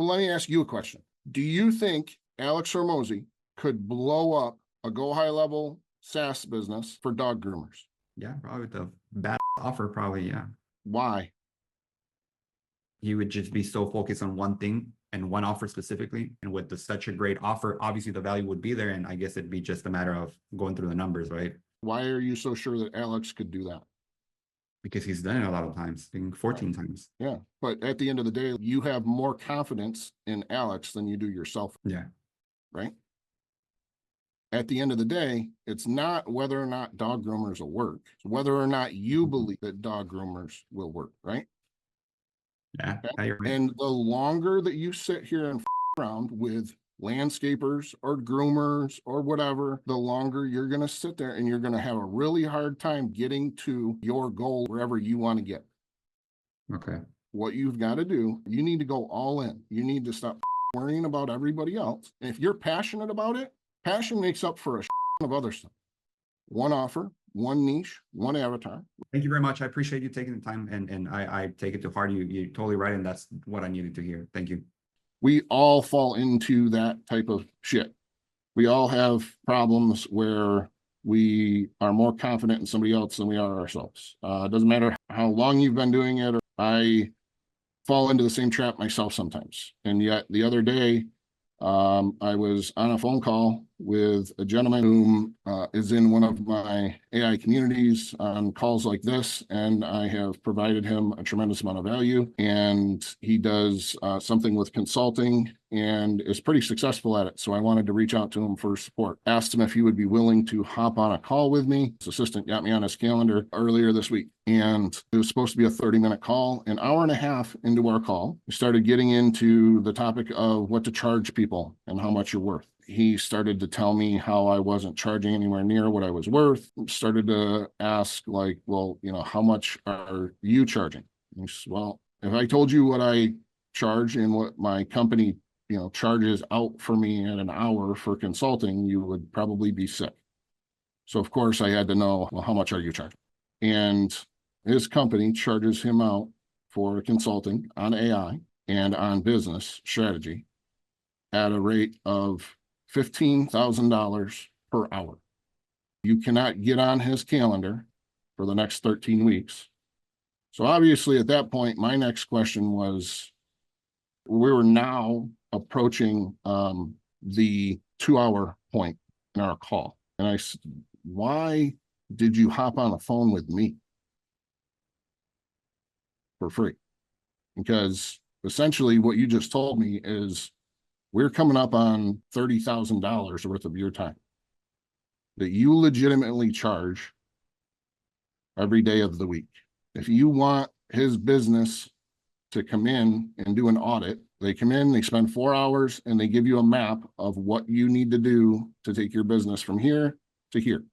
let me ask you a question. Do you think Alex Hormozi could blow up a Go High Level SaaS business for dog groomers? Yeah, probably with the bad offer, probably, yeah. Why? He would just be so focused on one thing and one offer specifically. And with such a great offer, obviously the value would be there. And I guess it'd be just a matter of going through the numbers, right? Why are you so sure that Alex could do that? Because he's done it a lot of times, I think 14 times. Yeah. But at the end of the day, you have more confidence in Alex than you do yourself. Yeah. Right? At the end of the day, it's not whether or not dog groomers will work. It's whether or not you believe that dog groomers will work, right? Yeah. Okay? And the longer that you sit here and around with landscapers or groomers or whatever, the longer you're going to sit there and you're going to have a really hard time getting to your goal wherever you want to get. Okay. What you've got to do, you need to go all in. You need to stop worrying about everybody else. And if you're passionate about it, passion makes up for a of other stuff. One offer, one niche, one avatar. Thank you very much. I appreciate you taking the time, and I take it to heart. You're totally right, and that's what I needed to hear. Thank you. We all fall into that type of shit. We all have problems where we are more confident in somebody else than we are ourselves. It doesn't matter how long you've been doing it. I fall into the same trap myself sometimes. And yet the other day, I was on a phone call with a gentleman who is in one of my AI communities on calls like this, and I have provided him a tremendous amount of value. And he does something with consulting and is pretty successful at it. So I wanted to reach out to him for support. Asked him if he would be willing to hop on a call with me. His assistant got me on his calendar earlier this week, and it was supposed to be a 30-minute call. An hour and a half into our call, we started getting into the topic of what to charge people and how much you're worth. He started to tell me how I wasn't charging anywhere near what I was worth. Started to ask, like, well, how much are you charging? And he says, well, if I told you what I charge and what my company charges out for me at an hour for consulting, you would probably be sick. So of course I had to know, well, how much are you charging? And his company charges him out for consulting on AI and on business strategy at a rate of $15,000 per hour. You cannot get on his calendar for the next 13 weeks. So obviously at that point, my next question was, we were now approaching the 2-hour point in our call. And I said, why did you hop on the phone with me for free? Because essentially what you just told me is we're coming up on $30,000 worth of your time that you legitimately charge every day of the week. If you want his business to come in and do an audit, they come in, they spend 4 hours, and they give you a map of what you need to do to take your business from here to here.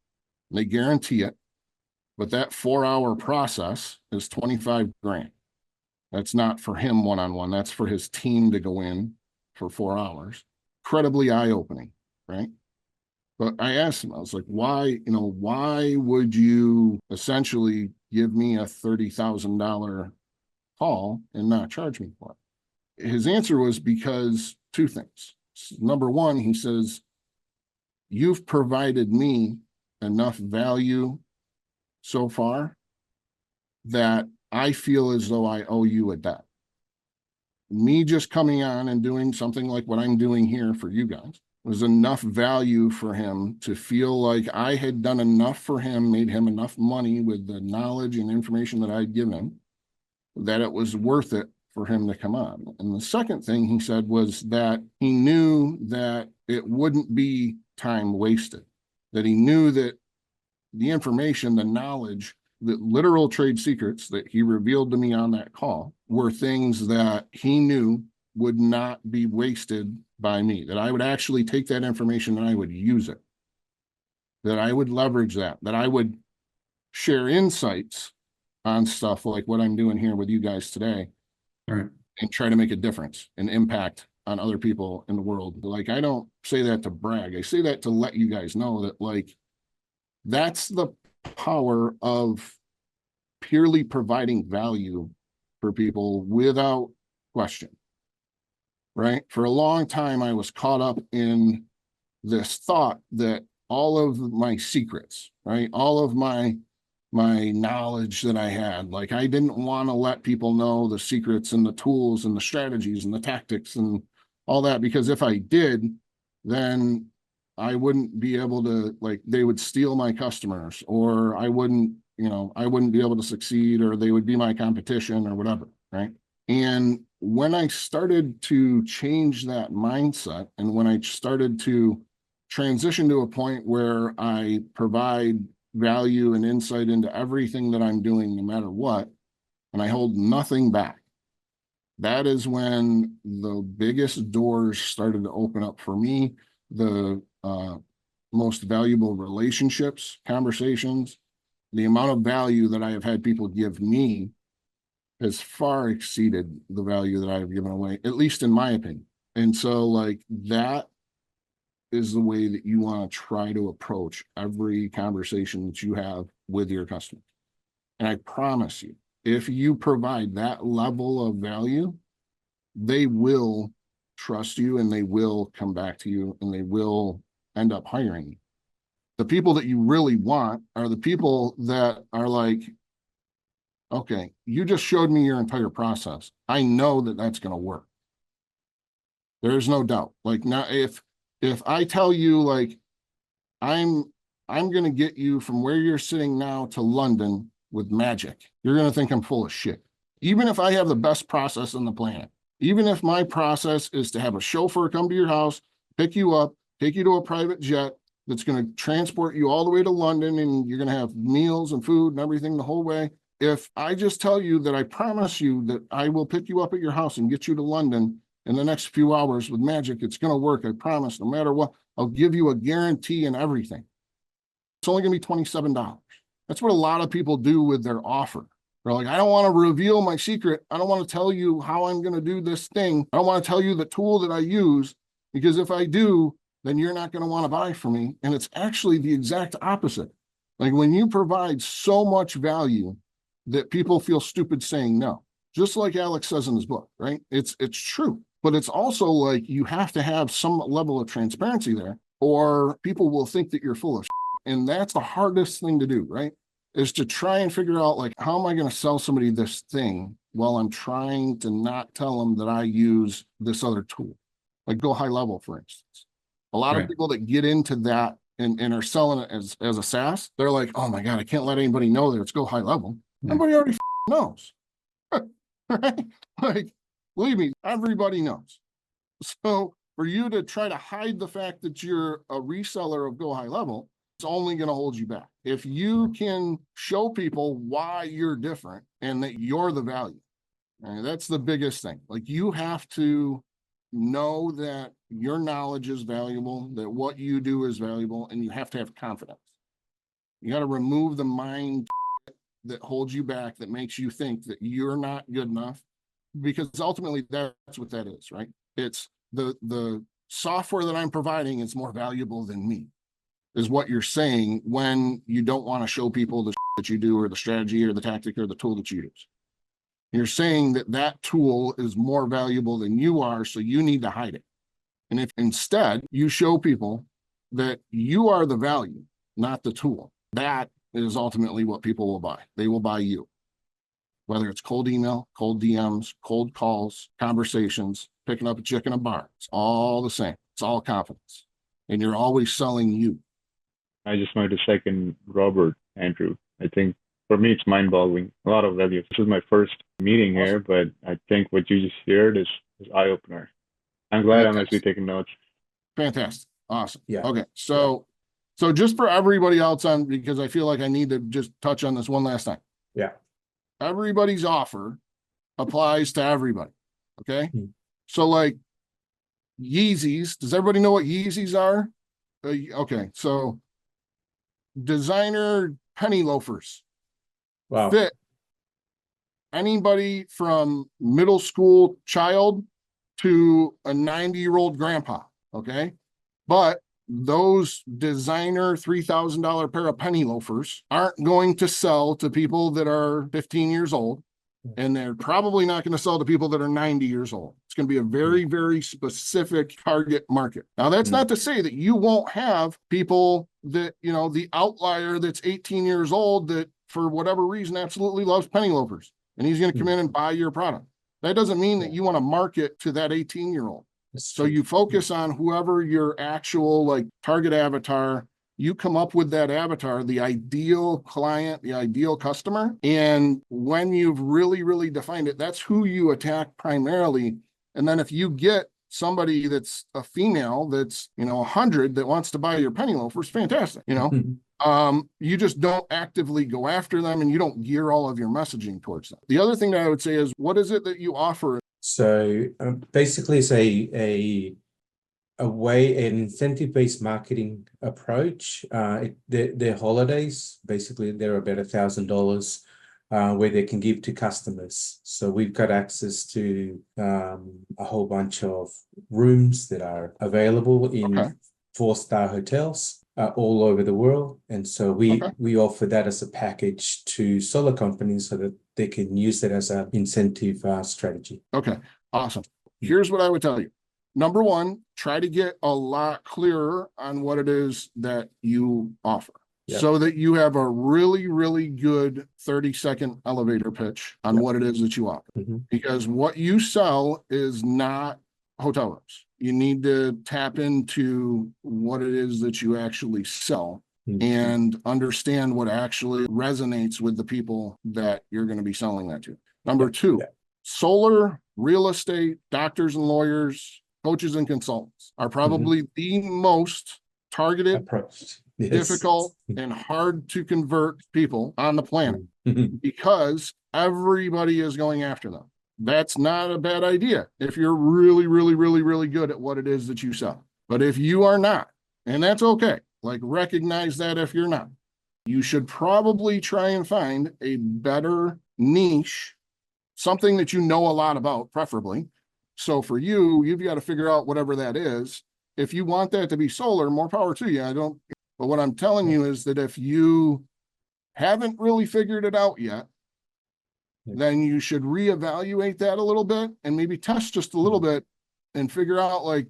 And they guarantee it, but that 4-hour process is 25 grand. That's not for him one-on-one. That's for his team to go in for 4 hours. Incredibly eye-opening, right? But I asked him, I was like, why would you essentially give me a $30,000 call and not charge me for it? His answer was because two things. Number one, he says, you've provided me enough value so far that I feel as though I owe you a debt. Me just coming on and doing something like what I'm doing here for you guys was enough value for him to feel like I had done enough for him, made him enough money with the knowledge and information that I'd given him, that it was worth it for him to come on. And the second thing he said was that he knew that it wouldn't be time wasted, that he knew that the information, the knowledge, the literal trade secrets that he revealed to me on that call were things that he knew would not be wasted by me, that I would actually take that information and I would use it, that I would leverage that I would share insights on stuff like what I'm doing here with you guys today. All right. And try to make a difference and impact on other people in the world. Like, I don't say that to brag. I say that to let you guys know that, like, that's the power of purely providing value for people without question. right? For a long time, I was caught up in this thought that all of my secrets, right? All of my knowledge that I had, like I didn't want to let people know the secrets and the tools and the strategies and the tactics and all that, because if I did, then I wouldn't be able to, like, they would steal my customers, or I wouldn't, I wouldn't be able to succeed, or they would be my competition or whatever, right? And when I started to change that mindset, and when I started to transition to a point where I provide value and insight into everything that I'm doing, no matter what, and I hold nothing back, that is when the biggest doors started to open up for me. The most valuable relationships, conversations, the amount of value that I have had people give me has far exceeded the value that I have given away, at least in my opinion. And so, like, that is the way that you want to try to approach every conversation that you have with your customers. And I promise you, if you provide that level of value, they will trust you, and they will come back to you, and they will end up hiring you. The people that you really want are the people that are like, okay, you just showed me your entire process. I know that that's going to work. There's no doubt. Like, now, if I tell you, like, I'm going to get you from where you're sitting now to London with magic, you're going to think I'm full of shit. Even if I have the best process on the planet, even if my process is to have a chauffeur come to your house, pick you up, take you to a private jet that's going to transport you all the way to London, and you're going to have meals and food and everything the whole way. If I just tell you that I promise you that I will pick you up at your house and get you to London in the next few hours with magic, it's going to work. I promise, no matter what. I'll give you a guarantee and everything. It's only going to be $27. That's what a lot of people do with their offer. They're like, I don't want to reveal my secret. I don't want to tell you how I'm going to do this thing. I don't want to tell you the tool that I use, because if I do, then you're not going to want to buy from me. And it's actually the exact opposite. Like, when you provide so much value that people feel stupid saying no, just like Alex says in his book, right? It's true. But it's also like, you have to have some level of transparency there, or people will think that you're full of shit. And that's the hardest thing to do, right? Is to try and figure out, like, how am I going to sell somebody this thing while I'm trying to not tell them that I use this other tool, like Go High Level, for instance. A lot of people that get into that and are selling it as a SaaS, they're like, oh my God, I can't let anybody know that it's Go High Level. Everybody already knows. Right? Like, believe me, everybody knows. So for you to try to hide the fact that you're a reseller of Go High Level, it's only going to hold you back. If you can show people why you're different and that you're the value, and that's the biggest thing. Like, you have to know that your knowledge is valuable, that what you do is valuable, and you have to have confidence. You got to remove the mind that holds you back, that makes you think that you're not good enough, because ultimately that's what that is, right? It's the software that I'm providing is more valuable than me, is what you're saying when you don't want to show people the that you do, or the strategy or the tactic or the tool that you use. You're saying that that tool is more valuable than you are, so you need to hide it. And if instead you show people that you are the value, not the tool, that is ultimately what people will buy. They will buy you. Whether it's cold email, cold DMs, cold calls, conversations, picking up a chick in a bar, it's all the same. It's all confidence. And you're always selling you. I just wanted to second Robert, Andrew. I think for me, it's mind-boggling. A lot of value. This is my first meeting here, but I think what you just shared is eye-opener. I'm glad I'm actually taking notes. Fantastic. Awesome. Yeah. Okay. So just for everybody else on, because I feel like I need to just touch on this one last time. Yeah. Everybody's offer applies to everybody. Okay. Hmm. So, like, Yeezys, does everybody know what Yeezys are? Okay. So designer penny loafers Wow. fit anybody from middle school child to a 90-year-old grandpa. Okay. But those designer $3,000 pair of penny loafers aren't going to sell to people that are 15 years old. And they're probably not going to sell to people that are 90 years old. It's going to be a very, very specific target market. Now, that's not to say that you won't have people that, you know, the outlier that's 18 years old that for whatever reason absolutely loves penny loafers and he's going to come in and buy your product. That doesn't mean that you want to market to that 18-year-old. So you focus on whoever your actual like target avatar, you come up with that avatar, the ideal client, the ideal customer. And when you've really, really defined it, that's who you attack primarily. And then if you get somebody that's a female that's, you know, 100 that wants to buy your penny loafers, fantastic, you know. You just don't actively go after them and you don't gear all of your messaging towards them. The other thing that I would say is, what is it that you offer? So basically it's a way, an incentive-based marketing approach. Their holidays, basically they're about $1,000 where they can give to customers. So we've got access to a whole bunch of rooms that are available in 4-star hotels all over the world. And so we offer that as a package to solar companies so that they can use it as an incentive strategy. Okay, awesome. Here's what I would tell you. Number one, try to get a lot clearer on what it is that you offer so that you have a really, really good 30-second elevator pitch on what it is that you offer. Because what you sell is not hotel rooms. You need to tap into what it is that you actually sell and understand what actually resonates with the people that you're going to be selling that to. Number two, solar, real estate, doctors and lawyers, coaches and consultants are probably the most targeted, difficult, and hard to convert people on the planet because everybody is going after them. That's not a bad idea if you're really, really, really, really good at what it is that you sell. But if you are not, and that's okay, like recognize that if you're not, you should probably try and find a better niche, something that you know a lot about, preferably. So for you, you've got to figure out whatever that is. If you want that to be solar, more power to you. But what I'm telling you is that if you haven't really figured it out yet, then you should reevaluate that a little bit and maybe test just a little bit and figure out, like,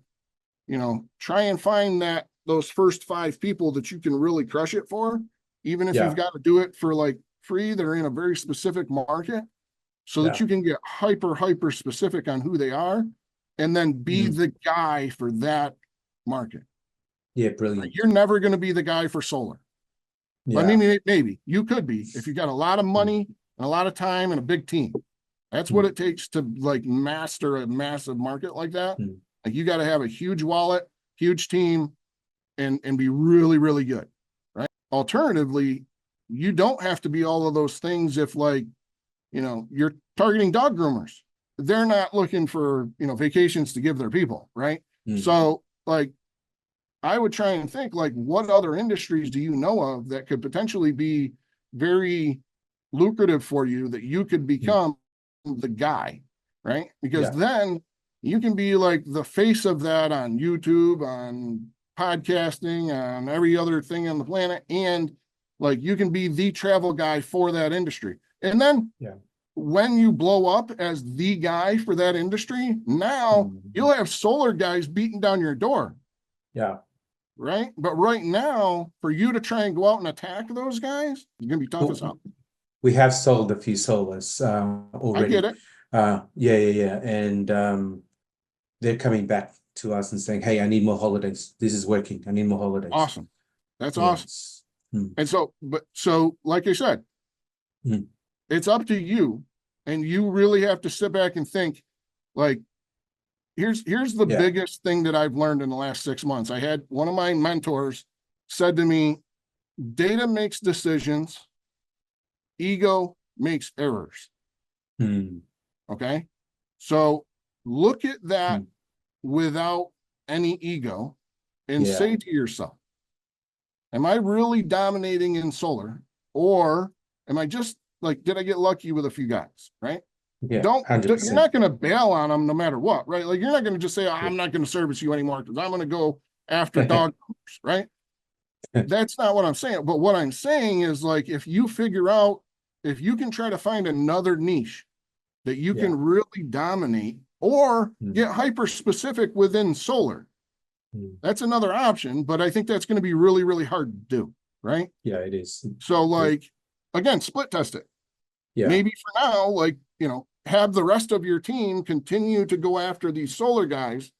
you know, try and find those first 5 people that you can really crush it for, even if you've got to do it for like free, that are in a very specific market, so that you can get hyper specific on who they are and then be the guy for that market. Yeah, brilliant. Like, you're never going to be the guy for solar. But maybe you could be if you got a lot of money and a lot of time and a big team. That's what it takes to like master a massive market like that. Like, you got to have a huge wallet, huge team, and be really, really good, right? Alternatively, you don't have to be all of those things if, like, you know, you're targeting dog groomers. They're not looking for, you know, vacations to give their people, right? So, like, I would try and think, like, what other industries do you know of that could potentially be very lucrative for you that you could become the guy, right? Because then you can be like the face of that on YouTube, on podcasting, on every other thing on the planet. And like, you can be the travel guy for that industry. And then when you blow up as the guy for that industry, now you'll have solar guys beating down your door. Right. But right now, for you to try and go out and attack those guys, it's going to be tough as hell. We have sold a few solars already. I get it. And they're coming back to us and saying, hey, I need more holidays. This is working. I need more holidays. Awesome. That's awesome. And so like I said, it's up to you, and you really have to sit back and think, like, here's the biggest thing that I've learned in the last 6 months. I had one of my mentors said to me, data makes decisions, ego makes errors. Okay. So look at that without any ego and say to yourself, am I really dominating in solar, or am I just like, did I get lucky with a few guys? Right. You're not going to bail on them no matter what, right? Like, you're not going to just say, I'm not going to service you anymore because I'm going to go after dog owners, right? That's not what I'm saying. But what I'm saying is, like, if you figure out, if you can try to find another niche that you Yeah. can really dominate or Mm. get hyper specific within solar. Mm. That's another option, but I think that's going to be really, really hard to do, right? Yeah, it is. So like, again, split test it. Yeah. Maybe for now, like, you know, have the rest of your team continue to go after these solar guys.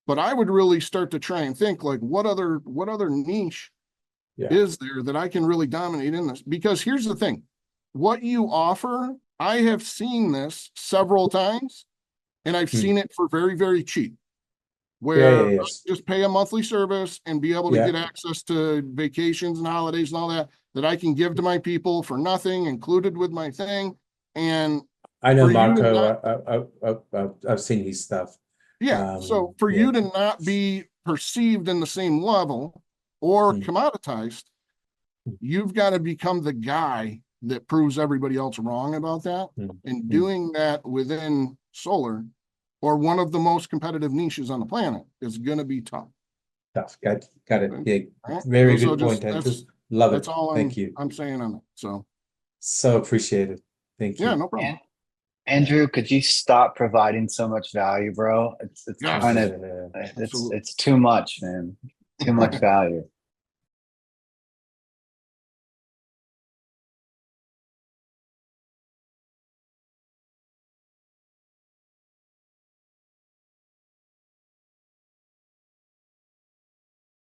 But I would really start to try and think like, what other niche Yeah. is there that I can really dominate in this? Because here's the thing, what you offer, I have seen this several times and I've Hmm. seen it for very, very cheap. Yeah, Where yeah, I yes. just pay a monthly service and be able to Yeah. get access to vacations and holidays and all that I can give to my people for nothing, included with my thing. And I know for you to Marco. I've seen his stuff. yeah, so for Yeah. you to not be perceived in the same level or Mm. commoditized, you've got to become the guy that proves everybody else wrong about that. Mm. And Mm. doing that within solar or one of the most competitive niches on the planet is going to be tough. Tough. Got it. Okay. Yeah. Right? Very So good just point, Andrew. Love that's it. all Thank you. I'm saying on it. So So appreciated. Thank yeah, you. no problem. Andrew, could you stop providing so much value, bro? It's Yes. kind of Yeah. it's Absolutely. it's too much, man. Too much value.